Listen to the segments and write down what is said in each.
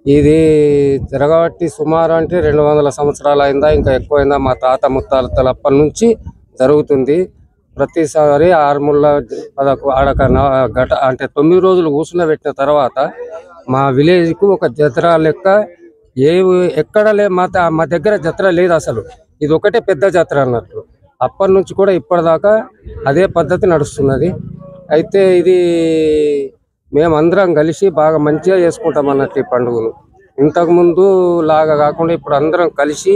ఇది తిరగబట్టి సుమారు అంటే 200 సంవత్సరాలు అయిందా ఇంకా ఎక్కువైందా మా తాత ముత్తాతల అప్పటి నుంచి జరుగుతుంది. ప్రతిసారి ఆర్ముళ్ళ ఆడక గట అంటే 9 రోజులు కూర్చున్నబెట్టిన తర్వాత మా విలేజ్కు ఒక జత్ర లెక్క ఎక్కడ మా దగ్గర జత్ర లేదు అసలు. ఇది ఒకటే పెద్ద జత్ర అన్నట్టు. అప్పటి నుంచి కూడా ఇప్పటిదాకా అదే పద్ధతి నడుస్తున్నది. అయితే ఇది మేమందరం కలిసి బాగా మంచిగా చేసుకుంటాం అన్నట్టు ఈ పండుగను. ఇంతకుముందు లాగా కాకుండా ఇప్పుడు అందరం కలిసి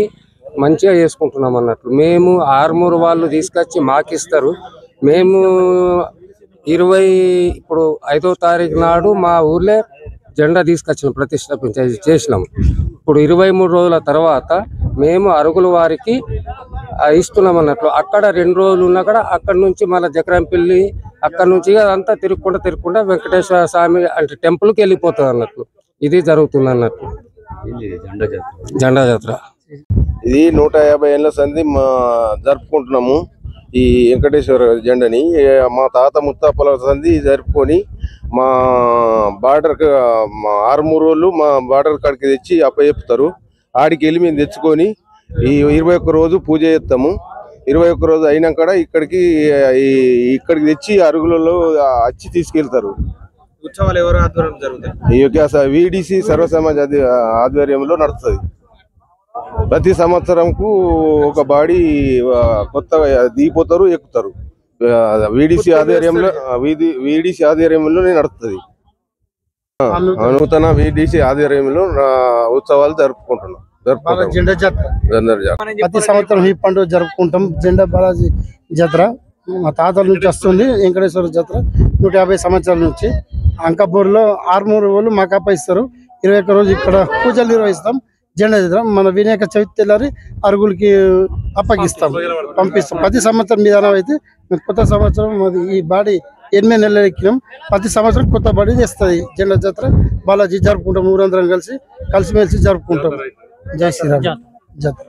మంచిగా చేసుకుంటున్నాం అన్నట్లు. మేము ఆర్మూరు వాళ్ళు తీసుకొచ్చి మాకిస్తారు. మేము 5వ తారీఖు నాడు మా ఊర్లో జెండా తీసుకొచ్చినాం, చేసినాం. ఇప్పుడు 23 రోజుల తర్వాత మేము అరుగుల వారికి ఇస్తున్నాం అన్నట్లు. అక్కడ 2 రోజులు ఉన్నా కూడా అక్కడ నుంచి మళ్ళీ జకరంపల్లి అక్కడ నుంచి అదంతా తిరుగుకుండా వెంకటేశ్వర స్వామి అంటే టెంపుల్కి వెళ్ళిపోతుంది అన్నట్లు. ఇది జరుగుతుంది అన్నట్లు జెండా జాతర. ఇది 150 ఏళ్ళ సంధి జరుపుకుంటున్నాము ఈ వెంకటేశ్వర జెండాని. మా తాత ముత్తాతల సంధి జరుపుకొని మా బార్డర్ మా ఆర్మూరు వాళ్ళు మా బార్డర్ కాడికి తెచ్చి అప్పచెప్తారు. ఆడికి వెళ్ళి మేము తెచ్చుకొని ఈ 21 రోజు పూజ చేస్తాము. 21 రోజు అయినాక ఇక్కడికి తెచ్చి అరుగులలో వచ్చి తీసుకెళ్తారు. ఉత్సవాలు ఎవరు ఆధ్వర్యంలో జరుగుతాయి? ఈ యొక్క వీడిసి సర్వసమాజ ఆధ్వర్యంలో నడుస్తుంది. ప్రతి సంవత్సరంకు ఒక బాడీ కొత్తగా దిగిపోతారు, ఎక్కుతారు. వీడిసి ఆధ్వర్యంలోనే నడుస్తుంది. నూతన వీడిసి ఆధ్వర్యంలో ఉత్సవాలు జరుపుకుంటున్నాం. ప్రతి సంవత్సరం ఈ పండుగ జరుపుకుంటాం. జెండా బాలాజీ జాతర మా తాతల నుంచి వస్తుంది. వెంకటేశ్వర జాతర 150 సంవత్సరాల నుంచి. అంకాపూర్లో ఆర్మూరు వాళ్ళు మాకు అప్పగిస్తారు. 21 రోజు ఇక్కడ పూజలు నిర్వహిస్తాం. జెండా జాతర మన వినాయక చవితి తెల్లారి అరుగులకి అప్పగిస్తాం, పంపిస్తాం. ప్రతి సంవత్సరం విధానం అయితే కొత్త సంవత్సరం ఈ బాడీ 8 నెలలు ఎక్కినాం. ప్రతి సంవత్సరం కొత్త బాడీ చేస్తుంది. జెండా జాతర బాలాజీ జరుపుకుంటాం. ఊరందరం కలిసిమెలిసి జరుపుకుంటాం. జై శ్రీరామ్ జాతర.